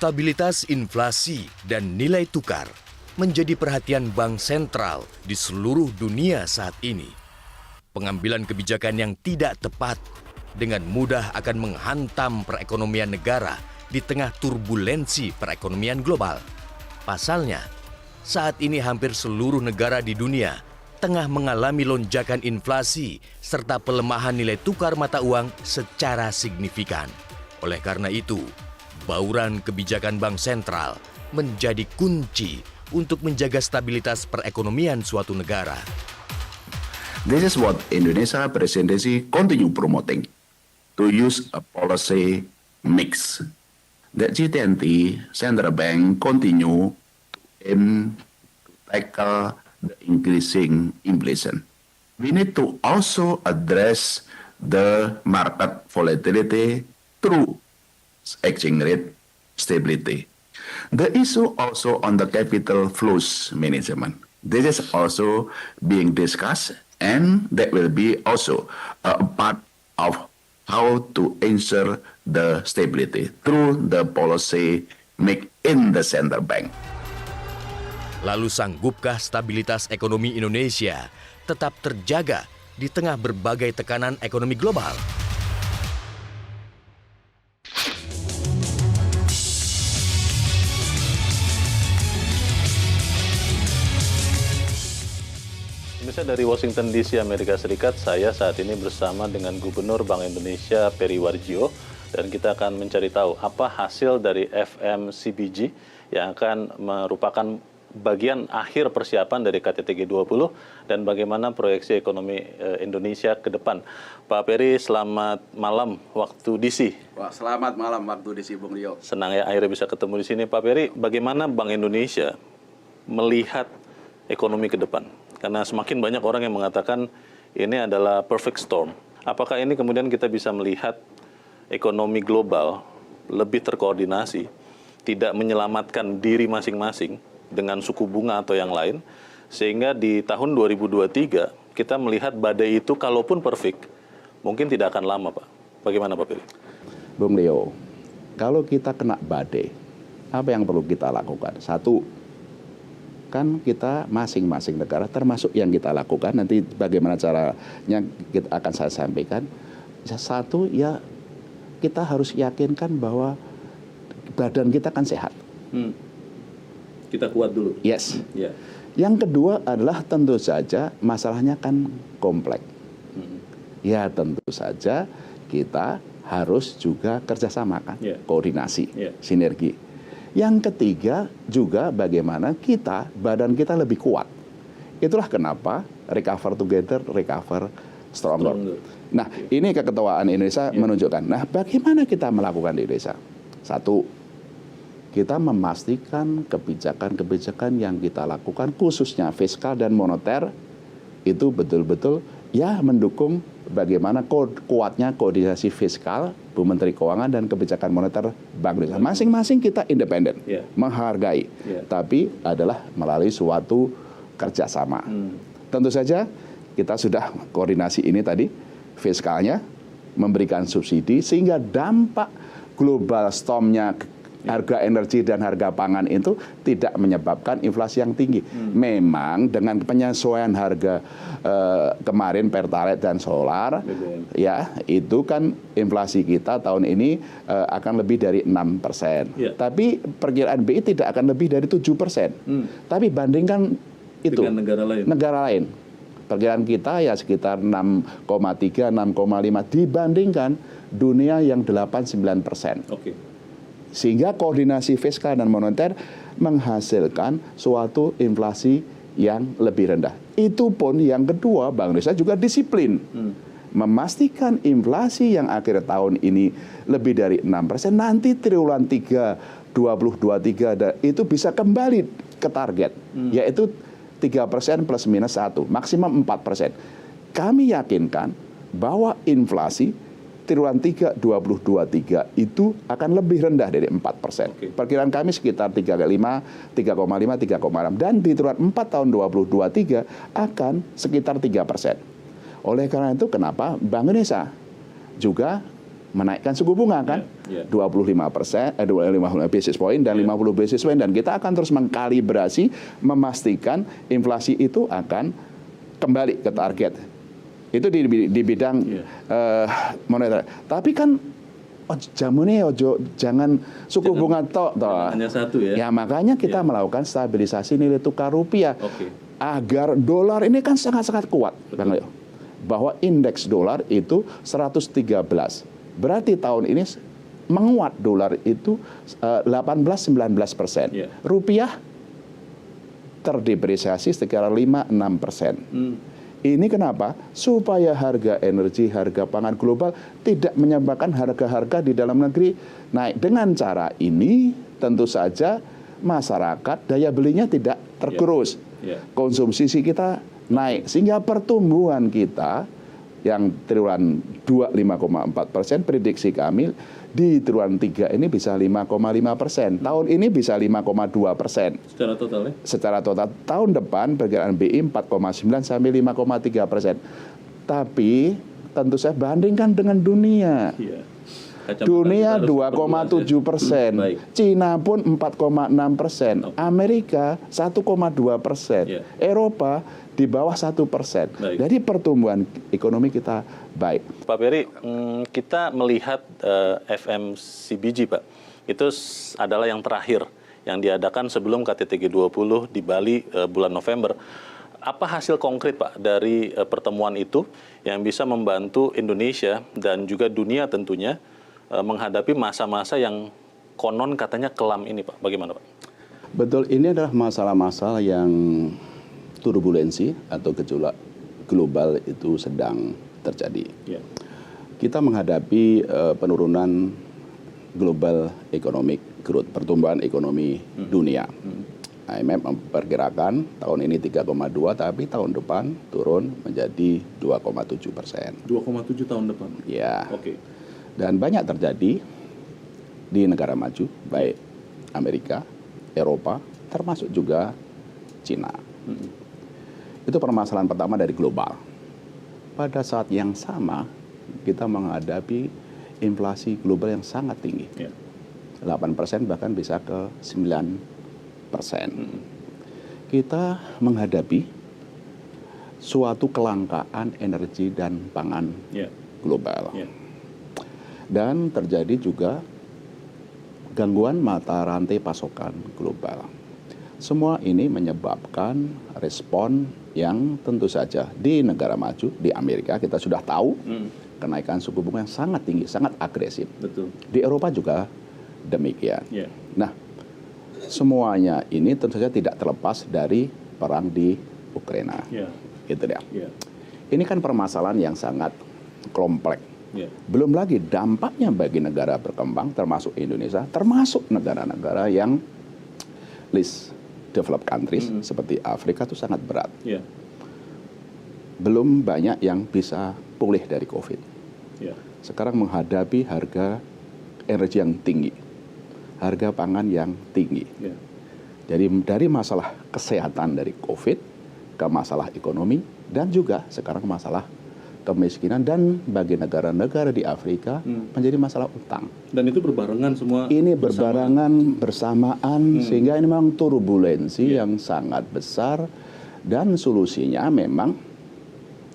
Stabilitas inflasi dan nilai tukar menjadi perhatian bank sentral di seluruh dunia saat ini. Pengambilan kebijakan yang tidak tepat dengan mudah akan menghantam perekonomian negara di tengah turbulensi perekonomian global. Pasalnya, saat ini hampir seluruh negara di dunia tengah mengalami lonjakan inflasi serta pelemahan nilai tukar mata uang secara signifikan. Oleh karena itu, bauran kebijakan bank sentral menjadi kunci untuk menjaga stabilitas perekonomian suatu negara. This is what Indonesia presidency continue promoting, to use a policy mix. The G20 Central Bank continue to aim to tackle the increasing inflation. We need to also address the market volatility through exchange rate stability. The issue also on the capital flows management. This is also being discussed, and that will be also a part of how to ensure the stability through the policy make in the central bank. Lalu sanggupkah stabilitas ekonomi Indonesia tetap terjaga di tengah berbagai tekanan ekonomi global? Pemirsa dari Washington DC, Amerika Serikat, saya saat ini bersama dengan Gubernur Bank Indonesia Peri Warjio, dan kita akan mencari tahu apa hasil dari FMCBG yang akan merupakan bagian akhir persiapan dari KTT G20 dan bagaimana proyeksi ekonomi Indonesia ke depan. Pak Peri, selamat malam waktu DC. Wah, selamat malam waktu DC, Bung Rio. Senang ya akhirnya bisa ketemu di sini. Pak Peri, bagaimana Bank Indonesia melihat ekonomi ke depan? Karena semakin banyak orang yang mengatakan ini adalah perfect storm. Apakah ini kemudian kita bisa melihat ekonomi global lebih terkoordinasi, tidak menyelamatkan diri masing-masing dengan suku bunga atau yang lain, sehingga di tahun 2023 kita melihat badai itu kalaupun perfect, mungkin tidak akan lama, Pak. Bagaimana, Pak Peri? Bung Leo, kalau kita kena badai, apa yang perlu kita lakukan? Satu, kan kita masing-masing negara, termasuk yang kita lakukan, nanti bagaimana caranya kita akan saya sampaikan. Satu, ya kita harus yakinkan bahwa badan kita kan sehat. Kita kuat dulu. Yes. Yeah. Yang kedua adalah tentu saja masalahnya kan kompleks. Ya tentu saja kita harus juga kerjasama kan, koordinasi, sinergi. Yang ketiga juga bagaimana badan kita lebih kuat. Itulah kenapa recover together, recover stronger. Nah, ini keketuaan Indonesia menunjukkan. Nah, bagaimana kita melakukan di Indonesia? Satu, kita memastikan kebijakan-kebijakan yang kita lakukan, khususnya fiskal dan moneter, itu betul-betul ya mendukung bagaimana kuatnya koordinasi fiskal, Bu Menteri Keuangan, dan kebijakan moneter Bank Indonesia. Masing-masing kita independen, menghargai, tapi adalah melalui suatu kerjasama. Tentu saja kita sudah koordinasi ini tadi, fiskalnya memberikan subsidi, sehingga dampak global stormnya harga energi dan harga pangan itu tidak menyebabkan inflasi yang tinggi. Memang dengan penyesuaian harga kemarin Pertalite dan solar, ya itu kan inflasi kita tahun ini akan lebih dari 6%. Tapi perkiraan BI tidak akan lebih dari 7%. Tapi bandingkan itu dengan negara lain. Perkiraan kita ya sekitar 6,3, 6,5 dibandingkan dunia yang 8-9%. Sehingga koordinasi fiskal dan moneter menghasilkan suatu inflasi yang lebih rendah. Itu pun yang kedua, Bank Indonesia juga disiplin. Memastikan inflasi yang akhir tahun ini lebih dari 6%, nanti triwulan 3, 2023 itu bisa kembali ke target, yaitu 3% plus minus 1, maksimum 4%. Kami yakinkan bahwa inflasi triwulan 3 2023 itu akan lebih rendah dari 4%. Perkiraan kami sekitar 3,5, 3,6 dan di triwulan 4 tahun 2023 akan sekitar 3%. Oleh karena itu kenapa Bank Indonesia juga menaikkan suku bunga kan, 25%, 25 basis point dan 50 basis point, dan kita akan terus mengkalibrasi, memastikan inflasi itu akan kembali ke target. Itu di bidang moneter. Tapi kan jamune jangan suku bunga tok toh. Hanya satu ya. Ya makanya kita melakukan stabilisasi nilai tukar rupiah agar dolar ini kan sangat-sangat kuat, Bang Leo. Bahwa indeks dolar itu 113. Berarti tahun ini menguat dolar itu 18-19%. Rupiah terdepresiasi sekitar 5-6%. Ini kenapa? Supaya harga energi, harga pangan global tidak menyebabkan harga-harga di dalam negeri naik. Dengan cara ini tentu saja masyarakat daya belinya tidak tergerus. Konsumsi kita naik sehingga pertumbuhan kita yang triwulan 2 5,4%, prediksi kami di triwulan 3 ini bisa 5,5%. Tahun ini bisa 5,2%. Secara total ya? Secara total. Tahun depan perkiraan BI 4,9 sampai 5,3%. Tapi tentu saya bandingkan dengan dunia. Dunia 2,7%, Cina pun 4,6%, Amerika 1,2%, Eropa di bawah 1%. Jadi pertumbuhan ekonomi kita baik. Pak Peri, kita melihat FMCBG, Pak, itu adalah yang terakhir yang diadakan sebelum KTT G20 di Bali bulan November. Apa hasil konkret, Pak, dari pertemuan itu yang bisa membantu Indonesia dan juga dunia tentunya menghadapi masa-masa yang konon katanya kelam ini, Pak? Bagaimana, Pak? Betul, ini adalah masalah-masalah yang turbulensi atau gejolak global itu sedang terjadi. Kita menghadapi penurunan global economic growth, pertumbuhan ekonomi dunia. IMF memperkirakan tahun ini 3,2, tapi tahun depan turun menjadi 2,7%. 2,7 tahun depan? Ya. Dan banyak terjadi di negara maju, baik Amerika, Eropa, termasuk juga Cina. Itu permasalahan pertama dari global. Pada saat yang sama, kita menghadapi inflasi global yang sangat tinggi. 8% bahkan bisa ke 9%. Kita menghadapi suatu kelangkaan energi dan pangan global. Dan terjadi juga gangguan mata rantai pasokan global. Semua ini menyebabkan respon yang tentu saja di negara maju, di Amerika kita sudah tahu kenaikan suku bunga yang sangat tinggi, sangat agresif. Di Eropa juga demikian. Nah, semuanya ini tentu saja tidak terlepas dari perang di Ukraina. Gitu ya. Ini kan permasalahan yang sangat kompleks. Belum lagi dampaknya bagi negara berkembang, termasuk Indonesia, termasuk negara-negara yang least developed countries seperti Afrika itu sangat berat. Belum banyak yang bisa pulih dari COVID. Sekarang menghadapi harga energi yang tinggi, harga pangan yang tinggi. Jadi dari masalah kesehatan dari COVID ke masalah ekonomi dan juga sekarang masalah kemiskinan, dan bagi negara-negara di Afrika menjadi masalah utang. Dan itu berbarengan semua? Ini berbarengan bersamaan sehingga ini memang turbulensi yang sangat besar, dan solusinya memang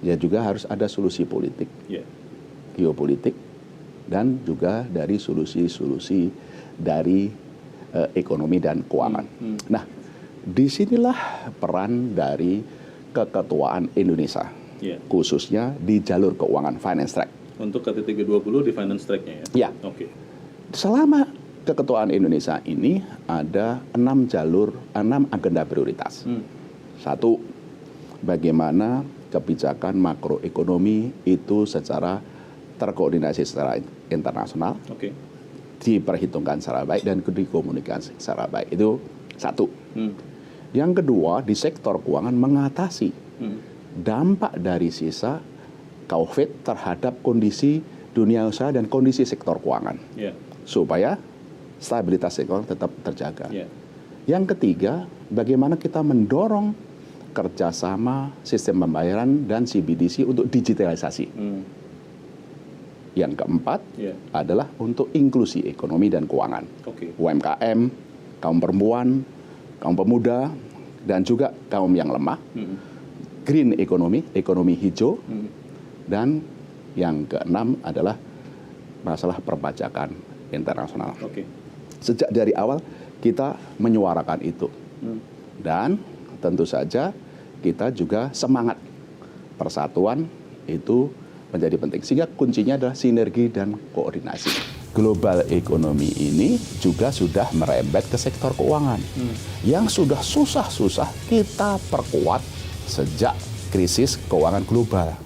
ya juga harus ada solusi politik, geopolitik, dan juga dari solusi-solusi dari ekonomi dan keuangan. Nah, disinilah peran dari keketuaan Indonesia. Khususnya di jalur keuangan finance track. Untuk KTT G20 di finance track-nya ya? Selama keketuaan Indonesia ini ada 6 agenda prioritas. Satu, bagaimana kebijakan makroekonomi itu secara terkoordinasi secara internasional, diperhitungkan secara baik dan dikomunikasi secara baik. Itu satu. Yang kedua, di sektor keuangan mengatasi dampak dari sisa COVID terhadap kondisi dunia usaha dan kondisi sektor keuangan, supaya stabilitas sektor tetap terjaga. Yang ketiga, bagaimana kita mendorong kerjasama sistem pembayaran dan CBDC untuk digitalisasi. Yang keempat adalah untuk inklusi ekonomi dan keuangan. UMKM, kaum perempuan, kaum pemuda, dan juga kaum yang lemah. Green economy, ekonomi hijau. Dan yang keenam adalah masalah perpajakan internasional. Sejak dari awal kita menyuarakan itu. Dan tentu saja kita juga semangat persatuan itu menjadi penting. Sehingga kuncinya adalah sinergi dan koordinasi. Global ekonomi ini juga sudah merembet ke sektor keuangan. Yang sudah susah-susah kita perkuat sejak krisis keuangan global.